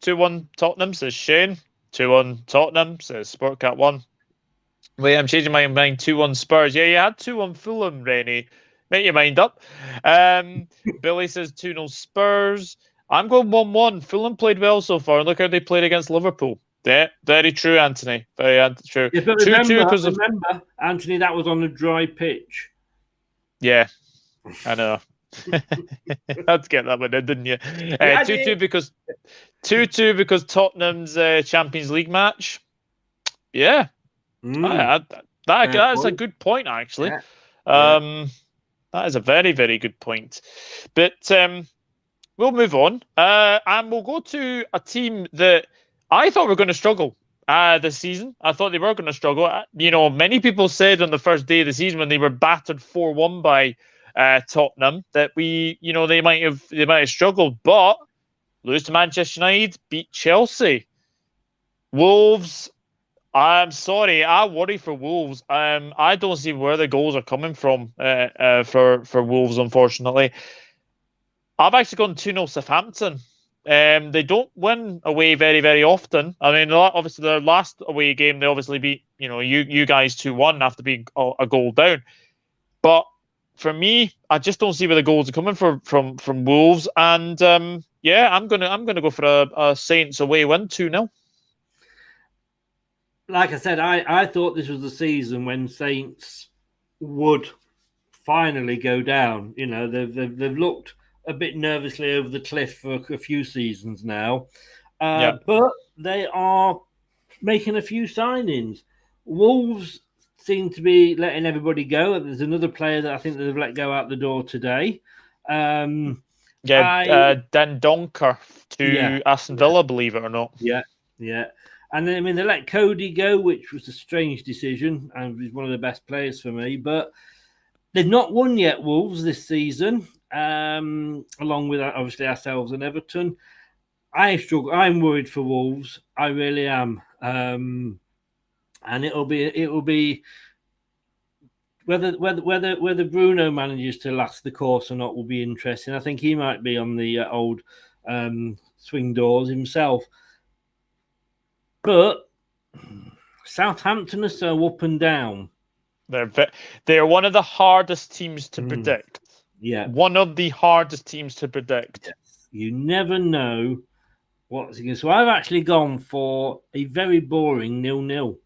2-1 Tottenham, says Shane. 2-1 Tottenham, says Sportcat1. Wait, I'm changing my mind. 2-1 Spurs. Yeah, you had 2-1 Fulham, Rennie. Make your mind up. Billy says 2-0 Spurs. I'm going 1-1. Fulham played well so far. Look how they played against Liverpool. Yeah, very true, Anthony. Very true. Yeah, but remember, Anthony, that was on a dry pitch. Yeah, I know. Had to get that one in, didn't you? 2-2 because Tottenham's Champions League match. Yeah, that's a good point, actually. Yeah. That is a very, very good point. But we'll move on, and we'll go to a team that I thought were going to struggle this season. I thought they were going to struggle. Many people said on the first day of the season when they were battered 4-1 by Tottenham that they might have struggled, but lose to Manchester United, beat Chelsea. Wolves, I'm sorry, I worry for Wolves. I don't see where the goals are coming from for Wolves, unfortunately. I've actually gone 2-0 Southampton. They don't win away very, very often. I mean, obviously their last away game, they obviously beat you guys 2-1 after being a goal down. But for me, I just don't see where the goals are coming from Wolves. And I'm gonna go for a Saints away win 2-0. Like I said, I thought this was the season when Saints would finally go down. They've looked a bit nervously over the cliff for a few seasons now. But they are making a few signings. Wolves seem to be letting everybody go. There's another player that I think they've let go out the door today. Dan Donker to Aston Villa, believe it or not. Yeah. And then, they let Cody go, which was a strange decision, and he's one of the best players for me. But they've not won yet, Wolves, this season, along with obviously ourselves and Everton. I struggle. I'm worried for Wolves. I really am. And it'll be whether Bruno manages to last the course or not will be interesting. I think he might be on the old swing doors himself. But Southampton are so up and down. They're one of the hardest teams to predict. Yeah. One of the hardest teams to predict. Yes. You never know what's going to. So I've actually gone for a very boring 0-0.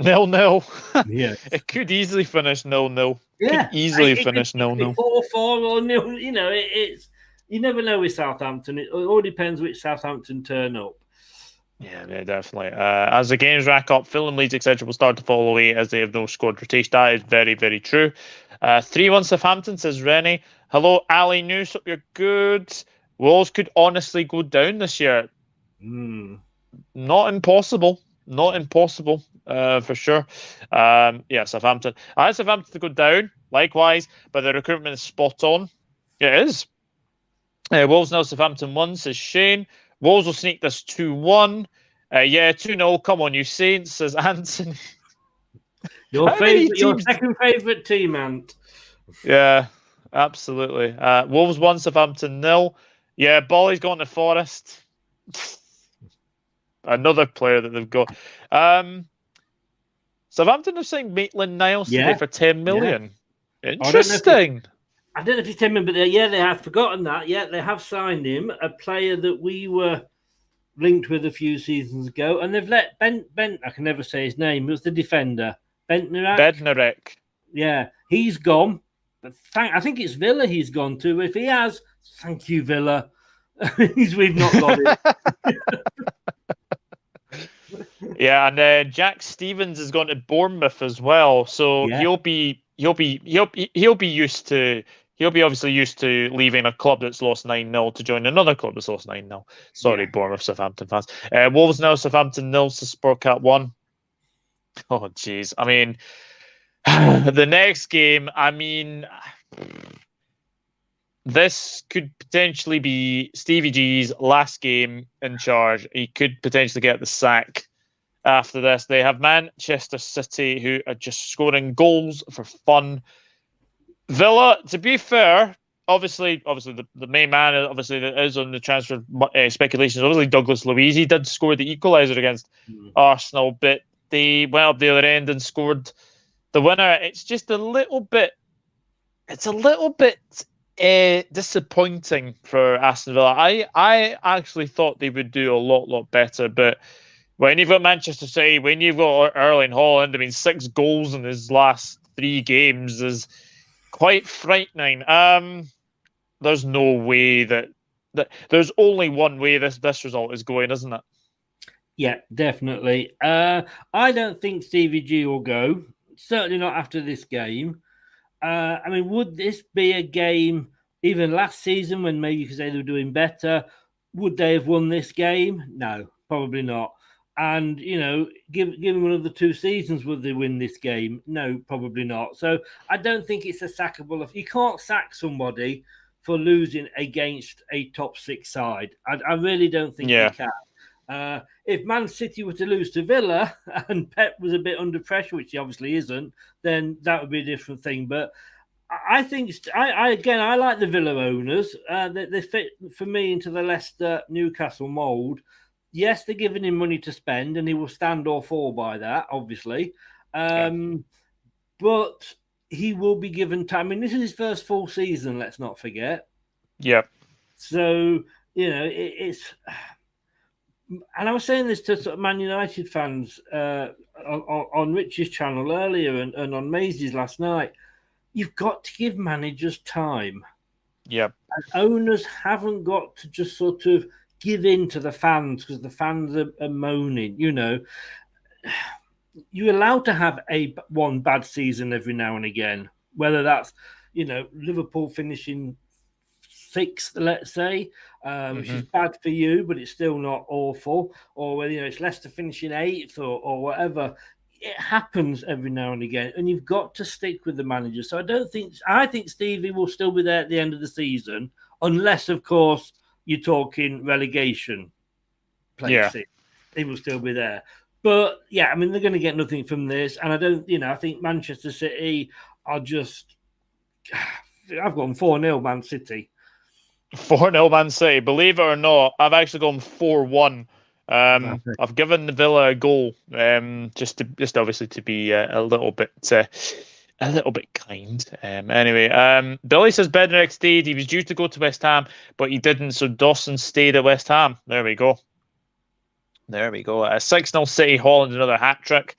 0-0. Yeah. It could easily finish 0-0. Yeah. Could easily It finish 0-0. 4-4 or 0. You know, it's you never know with Southampton. It all depends which Southampton turn up. Yeah, definitely. As the games rack up, Fulham, Leeds, etc. will start to fall away as they have no squad rotation. That is very, very true. 3-1 Southampton, says Rennie. Hello, Ali News. Hope you're good. Wolves could honestly go down this year. Not impossible. Not impossible, for sure. Yeah, Southampton. I had Southampton to go down, likewise, but the recruitment is spot on. It is. Wolves now Southampton 1, says Shane. Wolves will sneak this 2-1. Yeah, 2-0. Come on, you Saints, says Anthony. Your second favourite team, Ant. Yeah, absolutely. Wolves 1, Southampton 0. Yeah, Bolly's gone to Forest. Another player that they've got. Southampton have signed Maitland-Niles today for 10 million. Yeah. Interesting. I don't know if it's 10 million, but they have forgotten that. Yeah, they have signed him, a player that we were linked with a few seasons ago, and they've let Ben. I can never say his name. It was the defender, Bednarek. Yeah, he's gone. But I think it's Villa he's gone to. If he has, thank you, Villa. We've not got it. Yeah, and Jack Stevens has gone to Bournemouth as well, so he'll be used to. He'll be obviously used to leaving a club that's lost 9-0 to join another club that's lost 9-0. Sorry, Bournemouth, Southampton fans. Wolves now, Southampton 0, Sportcat 1. Oh, jeez. I mean, the next game, this could potentially be Stevie G's last game in charge. He could potentially get the sack after this. They have Manchester City, who are just scoring goals for fun. Villa, to be fair, obviously the main man, obviously that is on the transfer speculations. Obviously Douglas Luiz, he did score the equaliser against Arsenal, but they went up the other end and scored the winner. It's just a little bit. It's a little bit disappointing for Aston Villa. I actually thought they would do a lot better, but when you've got Manchester City, when you've got Erling Haaland, 6 goals in his last 3 games is quite frightening. There's no way that there's only one way this result is going, isn't it? Yeah, definitely. I don't think Stevie G will go. Certainly not after this game. Would this be a game even last season when maybe you could say they were doing better? Would they have won this game? No, probably not. And, given one of the 2 seasons, would they win this game? No, probably not. So I don't think it's a sackable. You can't sack somebody for losing against a top 6 side. I really don't think you can. If Man City were to lose to Villa and Pep was a bit under pressure, which he obviously isn't, then that would be a different thing. But I think, I like the Villa owners. They fit, for me, into the Leicester Newcastle mould. Yes, they're giving him money to spend, and he will stand or fall by that, obviously. But he will be given time. This is his first full season, let's not forget. Yep. So, it's... And I was saying this to sort of Man United fans on Rich's channel earlier and on Maisie's last night. You've got to give managers time. Yep. And owners haven't got to just sort of give in to the fans because the fans are moaning. You're allowed to have one bad season every now and again, whether that's Liverpool finishing 6th, let's say, which is bad for you, but it's still not awful, or whether it's Leicester finishing 8th or whatever. It happens every now and again, and you've got to stick with the manager. So I think Stevie will still be there at the end of the season, unless, of course, you're talking relegation places. Yeah. He will still be there. But, they're going to get nothing from this. And I think Manchester City are just... I've gone 4-0 Man City. 4-0 Man City. Believe it or not, I've actually gone 4-1 I've given the Villa a goal, just obviously to be a little bit kind. Anyway, Billy says Bednarik stayed. He was due to go to West Ham, but he didn't. So Dawson stayed at West Ham. There we go. 6-0 City. Holland another hat trick.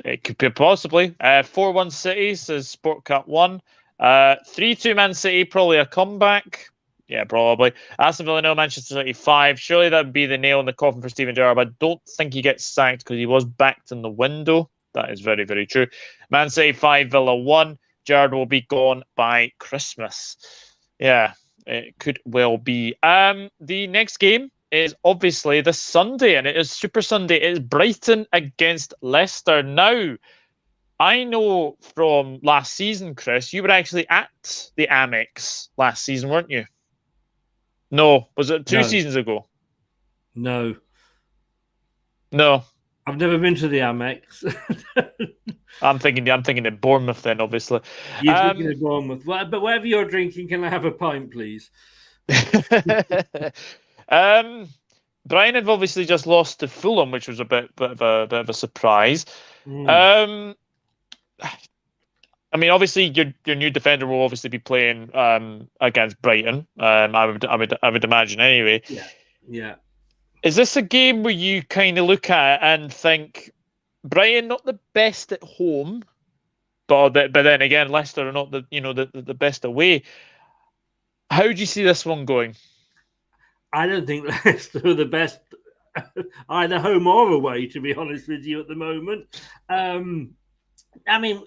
It could be possibly. 4-1 City says Sport Cup 1. 3-2 Man City, probably a comeback. Yeah, probably. Aston Villa 0, Manchester City 5. Surely that would be the nail in the coffin for Steven Gerrard, but I don't think he gets sacked because he was backed in the window. That is very, very true. Man City 5, Villa 1. Gerrard will be gone by Christmas. Yeah, it could well be. The next game is obviously this Sunday, and it is Super Sunday. It is Brighton against Leicester. Now, I know from last season, Chris, you were actually at the Amex last season, weren't you? No. Was it two seasons ago? No. I've never been to the Amex. I'm thinking of Bournemouth then, obviously. You're thinking of Bournemouth. Well, but whatever you're drinking, can I have a pint, please? Brian have obviously just lost to Fulham, which was a bit of a surprise. I mean, obviously your new defender will obviously be playing against Brighton. I would imagine anyway. Yeah. Is this a game where you kind of look at it and think Brighton not the best at home, but then again Leicester are not the best away? How do you see this one going? I don't think Leicester are the best either home or away, to be honest with you, at the moment. I mean,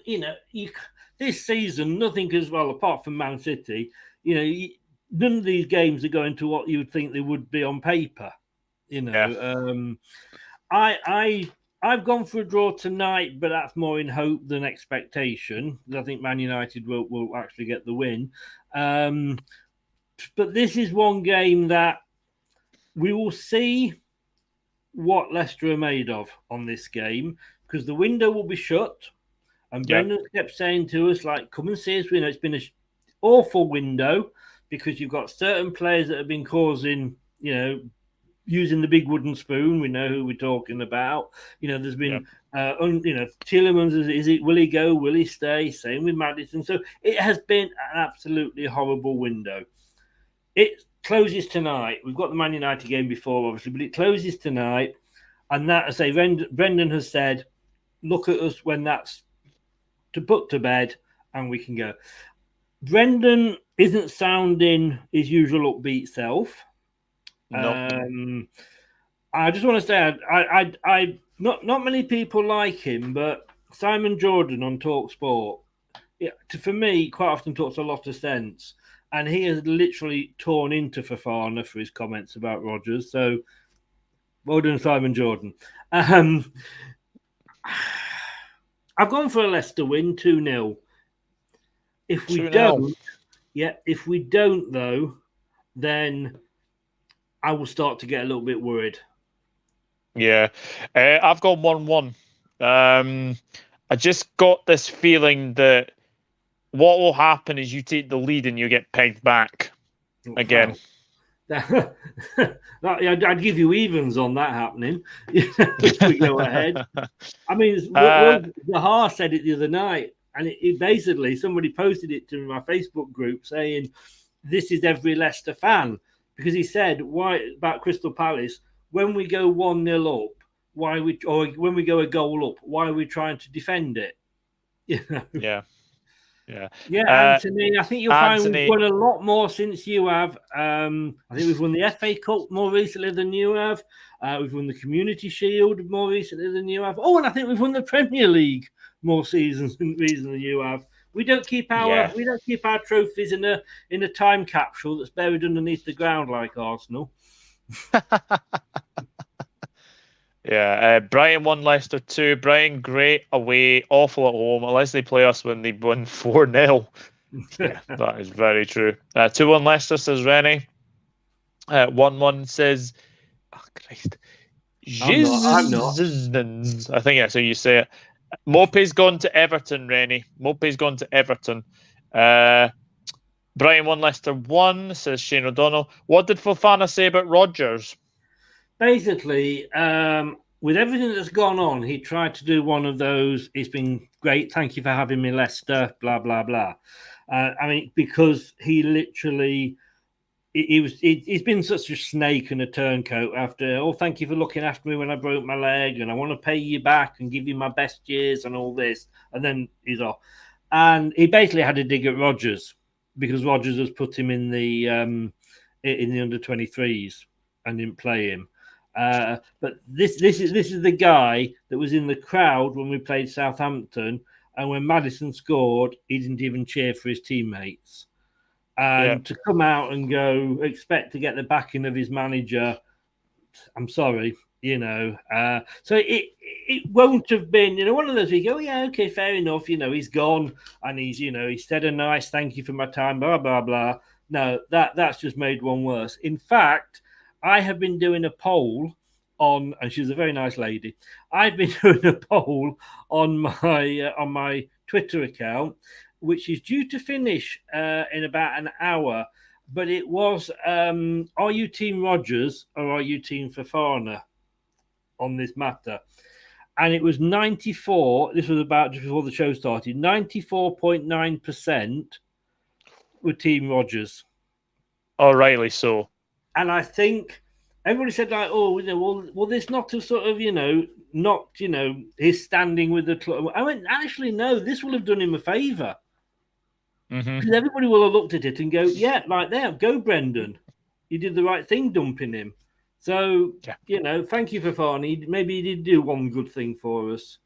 this season, nothing as well, apart from Man City, none of these games are going to what you would think they would be on paper. I've gone for a draw tonight, but that's more in hope than expectation. I think Man United will actually get the win. But this is one game that we will see what Leicester are made of on this game, because the window will be shut. And Brendan kept saying to us, come and see us. It's been an awful window because you've got certain players that have been causing, using the big wooden spoon. We know who we're talking about. There's been, Tielemans, will he go? Will he stay? Same with Maddison. So it has been an absolutely horrible window. It closes tonight. We've got the Man United game before, obviously, but it closes tonight. And that, I say, Brendan has said, look at us when that's to put to bed and we can go. Brendan isn't sounding his usual upbeat self. No. I just want to say, I not many people like him, but Simon Jordan on Talk Sport, for me, quite often talks a lot of sense. And he has literally torn into Fofana for his comments about Rodgers. So, well done, Simon Jordan. I've gone for a Leicester win, 2-0. If we 2-0. If we don't, though, then I will start to get a little bit worried. Yeah, I've got 1-1. I just got this feeling that what will happen is you take the lead and you get pegged back again. I'd give you evens on that happening if we go ahead. I mean, Zaha said it the other night, and it basically, somebody posted it to my Facebook group saying, this is every Leicester fan, because he said, why about Crystal Palace, when we go 1-0 up, or when we go a goal up, why are we trying to defend it? Yeah, Anthony, I think you'll find we've won a lot more since you have. I think we've won the FA Cup more recently than you have. We've won the Community Shield more recently than you have. Oh, and I think we've won the Premier League more seasons than you have. We don't keep our trophies in a time capsule that's buried underneath the ground like Arsenal. Yeah, Brighton 1, Leicester 2. Brighton great away, awful at home, unless they play us when they win 4-0. Yeah, that is very true. 2-1 Leicester, says Rennie. 1-1 says, oh Christ, I'm not. I think that's how you say it. Mope's gone to Everton, Rennie. Mope's gone to Everton. Brighton 1, Leicester 1, says Shane O'Donnell. What did Fofana say about Rodgers? basically, with everything that's gone on, he tried to do one of those. It's been great. Thank you for having me, Leicester. Blah blah blah. I mean, because he literally, he's been such a snake and a turncoat after. Oh, thank you for looking after me when I broke my leg, and I want to pay you back and give you my best years and all this. And then he's off, and he basically had a dig at Rodgers because Rodgers has put him in the under-23s and didn't play him. But this is the guy that was in the crowd when we played Southampton, and when Maddison scored, he didn't even cheer for his teammates. And to come out and go expect to get the backing of his manager, I'm sorry, So it won't have been, one of those we go, yeah, okay, fair enough. He's gone and he said a nice thank you for my time, blah blah blah. No, that's just made one worse. In fact, I have been doing a poll on, and she's a very nice lady. I've been doing a poll on my Twitter account, which is due to finish in about an hour. But it was, are you Team Rodgers or are you Team Fofana on this matter? And it was 94. This was about just before the show started. 94.9% were Team Rodgers. Oh, rightly so. And I think everybody said, like, oh, well, this not to sort of, not, his standing with the club. I went, actually, no, this will have done him a favour. Because everybody will have looked at it and go, yeah, right there, go Brendan. You did the right thing dumping him. So, thank you for Farney. Maybe he did do one good thing for us.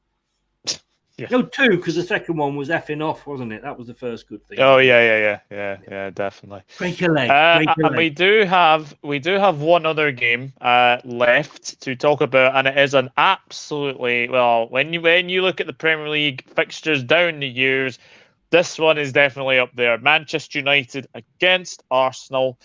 Yeah. No, two, because the second one was effing off, wasn't it? That was the first good thing. Oh, yeah, definitely. Break a leg. And we do have one other game left to talk about, and it is an absolutely, well, when you look at the Premier League fixtures down the years, this one is definitely up there. Manchester United against Arsenal.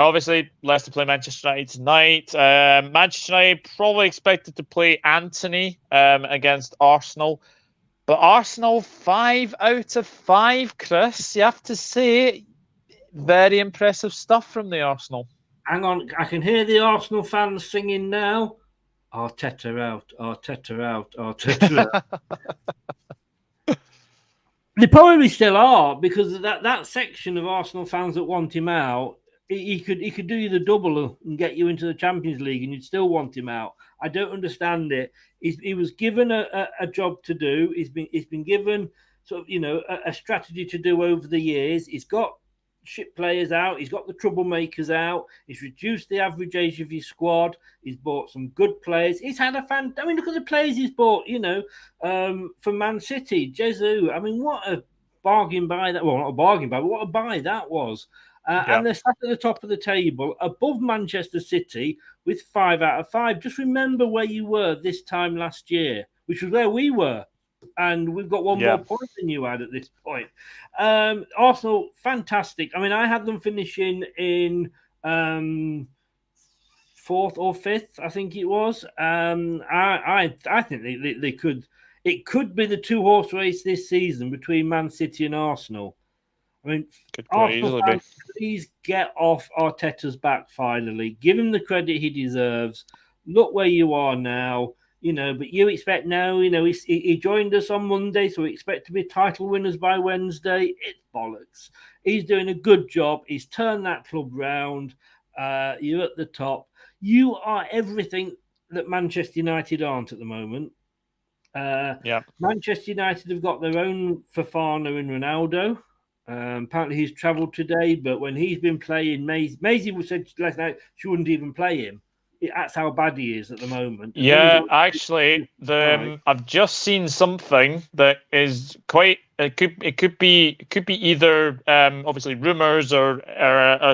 Obviously, Leicester play Manchester United tonight. Manchester United probably expected to play Anthony against Arsenal. But Arsenal, 5 out of 5, Chris. You have to say, very impressive stuff from the Arsenal. Hang on, I can hear the Arsenal fans singing now. Arteta out, Arteta out, Arteta out. They probably still are, because that section of Arsenal fans that want him out, he could do you the double and get you into the Champions League, and you'd still want him out. I don't understand it. He was given a job to do. He's been given sort of a strategy to do over the years. He's got shit players out. He's got the troublemakers out. He's reduced the average age of his squad. He's bought some good players. He's had look at the players he's bought, from Man City. Jesus, I mean, what a bargain buy that. Well, not a bargain buy, but what a buy that was. And they're sat at the top of the table above Manchester City with 5 out of 5. Just remember where you were this time last year, which was where we were. And we've got one more point than you had at this point. Arsenal, fantastic. I mean, I had them finishing in 4th or 5th, I think it was. I think they could. It could be the 2-horse race this season between Man City and Arsenal. I mean, Arsenal fans, please get off Arteta's back finally. Give him the credit he deserves. Look where you are now. But you expect now, he joined us on Monday, so we expect to be title winners by Wednesday. It's bollocks. He's doing a good job. He's turned that club round. You're at the top. You are everything that Manchester United aren't at the moment. Manchester United have got their own Fofana and Ronaldo. Apparently he's travelled today, but when he's been playing, Maisie said last night she wouldn't even play him. That's how bad he is at the moment. Yeah, actually, I've just seen something that is quite. It could be either obviously rumors or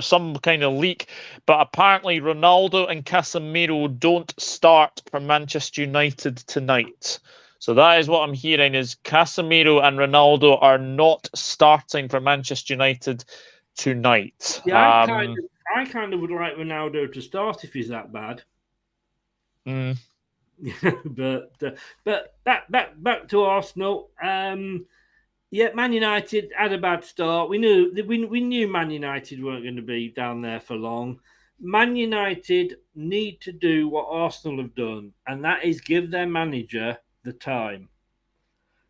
some kind of leak, but apparently Ronaldo and Casemiro don't start for Manchester United tonight. So that is what I'm hearing: is Casemiro and Ronaldo are not starting for Manchester United tonight. Yeah, I kind of would like Ronaldo to start if he's that bad. But back to Arsenal. Man United had a bad start. We knew Man United weren't going to be down there for long. Man United need to do what Arsenal have done, and that is give their manager the time.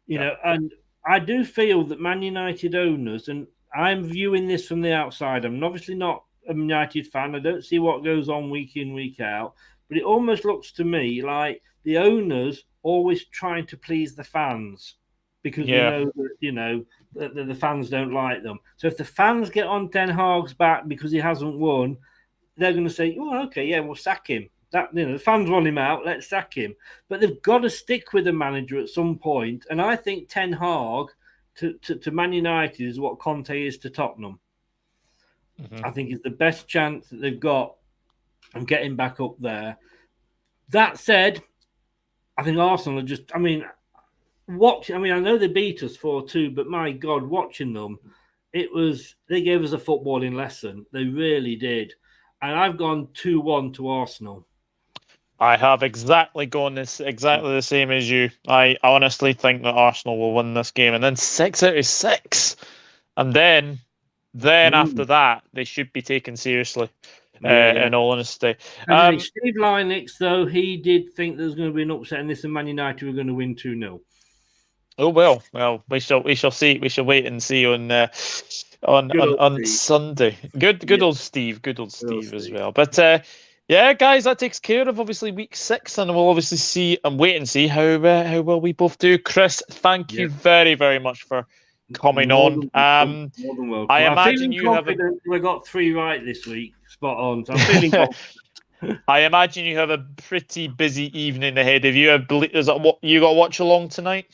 And I do feel that Man United owners, and I'm viewing this from the outside. I'm obviously not a United fan. I don't see what goes on week in, week out, but it almost looks to me like the owners always trying to please the fans because we know that the fans don't like them. So if the fans get on Ten Hag's back because he hasn't won, they're going to say, "Oh, okay, yeah, we'll sack him." The fans want him out. Let's sack him. But they've got to stick with the manager at some point. And I think Ten Hag to Man United is what Conte is to Tottenham. I think it's the best chance that they've got of getting back up there. That said, I think Arsenal are just. I know they beat us 4-2, but my God, watching them, they gave us a footballing lesson. They really did. And I've gone 2-1 to Arsenal. I have exactly the same as you. I honestly think that Arsenal will win this game, and then 6 out of 6, and then after that they should be taken seriously. In all honesty, Steve Linux, though, he did think there was going to be an upset in this, and Man United were going to win 2-0. Oh well, we shall see. We shall wait and see on Sunday. Good old Steve as well. But yeah, guys, that takes care of obviously week 6, and we'll obviously see and wait and see how well we both do. Chris, thank you very, very much for coming on. More than welcome. I imagine you we got 3 right this week, spot on. So I'm feeling confident. I imagine you have a pretty busy evening ahead of you. Is that what you got to watch along tonight?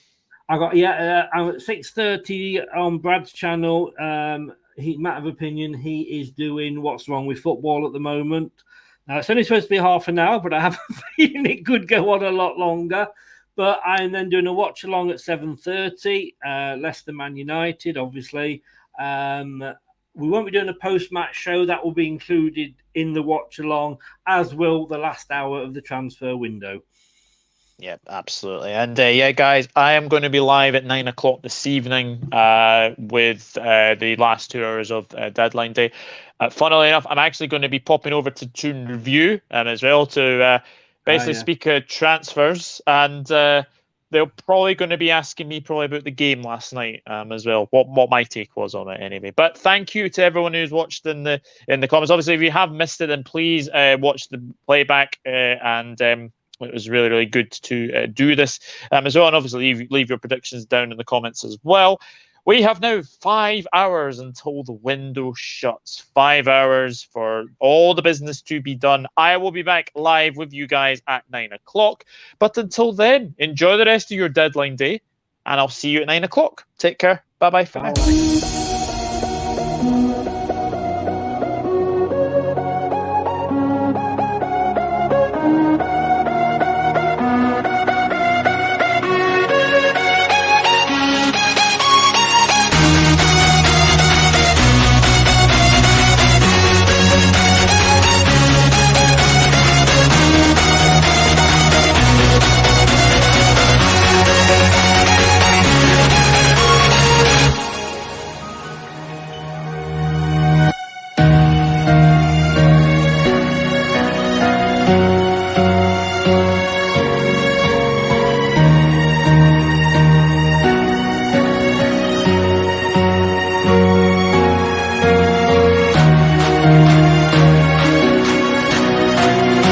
I'm at 6:30 on Brad's channel. Matt of Opinion, he is doing What's Wrong with Football at the moment. Now, it's only supposed to be half an hour, but I have a feeling it could go on a lot longer. But I'm then doing a watch along at 7:30, Leicester Man United, obviously. We won't be doing a post-match show. That will be included in the watch along, as will the last hour of the transfer window. Yeah, absolutely. And guys, I am going to be live at 9 o'clock this evening with the last 2 hours of deadline day. Funnily enough, I'm actually going to be popping over to Toon Review as well to basically speak transfers, and they're probably going to be asking me about the game last night as well, what my take was on it anyway. But thank you to everyone who's watched in the comments. Obviously, if you have missed it, then please watch the playback and. It was really, really good to do this as well. And obviously, leave your predictions down in the comments as well. We have now 5 hours until the window shuts. 5 hours for all the business to be done. I will be back live with you guys at 9 o'clock. But until then, enjoy the rest of your deadline day. And I'll see you at 9 o'clock. Take care. Bye-bye for now.